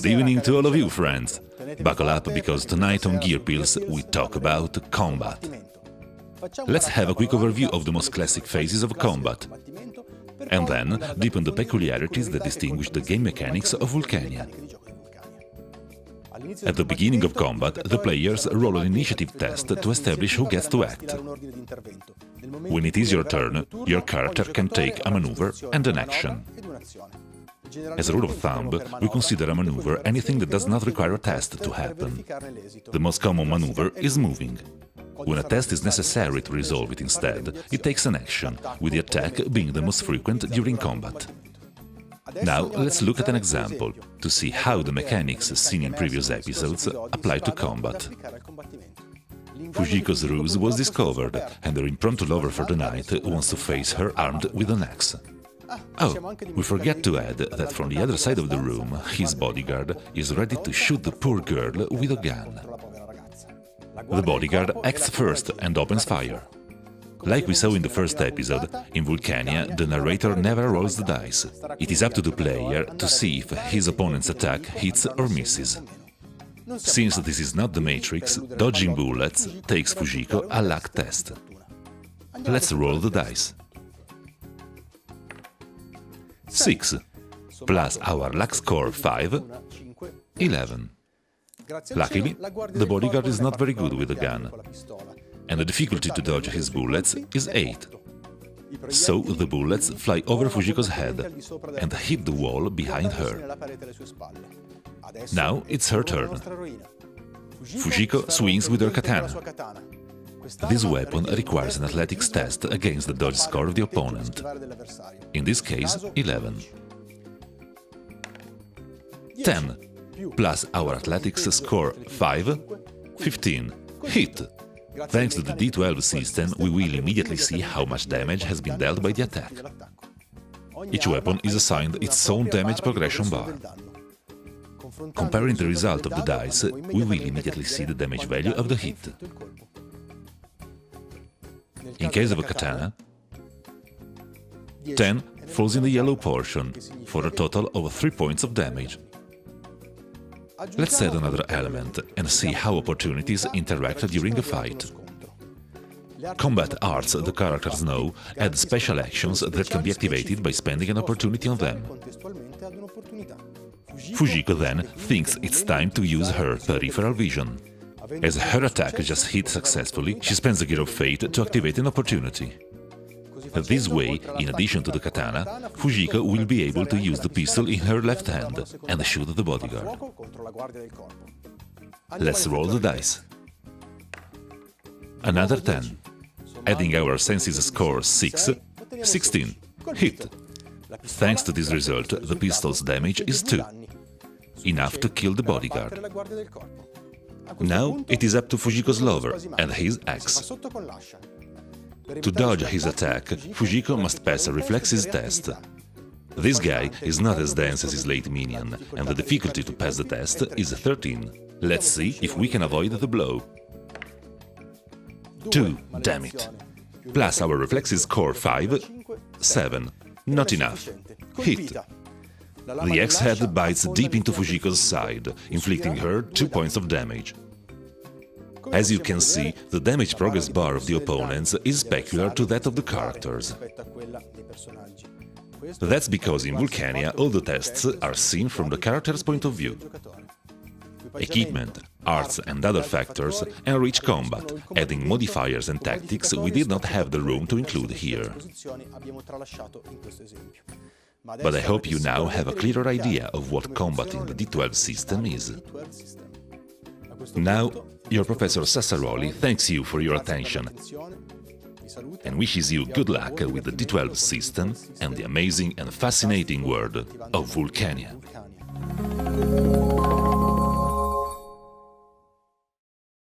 Good evening to all of you, friends! Buckle up, because tonight on GearPills we talk about combat. Let's have a quick overview of the most classic phases of combat, and then deepen the peculiarities that distinguish the game mechanics of Vulcania. At the beginning of combat, the players roll an initiative test to establish who gets to act. When it is your turn, your character can take a maneuver and an action. As a rule of thumb, we consider a maneuver anything that does not require a test to happen. The most common maneuver is moving. When a test is necessary to resolve it instead, it takes an action, with the attack being the most frequent during combat. Now let's look at an example, to see how the mechanics seen in previous episodes apply to combat. Fujiko's ruse was discovered, and her impromptu lover for the night wants to face her armed with an axe. Oh, we forget to add that from the other side of the room, his bodyguard is ready to shoot the poor girl with a gun. The bodyguard acts first and opens fire. Like we saw in the first episode, in Vulcania the narrator never rolls the dice. It is up to the player to see if his opponent's attack hits or misses. Since this is not the Matrix, dodging bullets takes Fujiko a luck test. Let's roll the dice. 6 plus our luck score 5, 11. Luckily, the bodyguard is not very good with a gun, and the difficulty to dodge his bullets is 8. So the bullets fly over Fujiko's head and hit the wall behind her. Now it's her turn. Fujiko swings with her katana. This weapon requires an athletics test against the dodge score of the opponent. In this case, 11. 10 plus our athletics score 5, 15. Hit! Thanks to the D12 system, we will immediately see how much damage has been dealt by the attack. Each weapon is assigned its own damage progression bar. Comparing the result of the dice, we will immediately see the damage value of the hit. In case of a katana, 10 falls in the yellow portion, for a total of 3 points of damage. Let's add another element and see how opportunities interact during a fight. Combat arts the characters know add special actions that can be activated by spending an opportunity on them. Fujiko then thinks it's time to use her peripheral vision. As her attack just hit successfully, she spends a Gear of Fate to activate an opportunity. This way, in addition to the katana, Fujiko will be able to use the pistol in her left hand and shoot the bodyguard. Let's roll the dice. Another 10. Adding our senses score 6, 16. Hit! Thanks to this result, the pistol's damage is 2. Enough to kill the bodyguard. Now it is up to Fujiko's lover and his axe. To dodge his attack, Fujiko must pass a reflexes test. This guy is not as dense as his late minion, and the difficulty to pass the test is 13. Let's see if we can avoid the blow. 2, damn it! Plus our reflexes score 5, 7. Not enough. Hit! The axe-head bites deep into Fujiko's side, inflicting her 2 points of damage. As you can see, the damage progress bar of the opponents is peculiar to that of the characters. That's because in Vulcania all the tests are seen from the character's point of view. Equipment, arts and other factors enrich combat, adding modifiers and tactics we did not have the room to include here. But I hope you now have a clearer idea of what combat in the D12 system is. Now, your Professor Sassaroli thanks you for your attention and wishes you good luck with the D12 system and the amazing and fascinating world of Vulcania.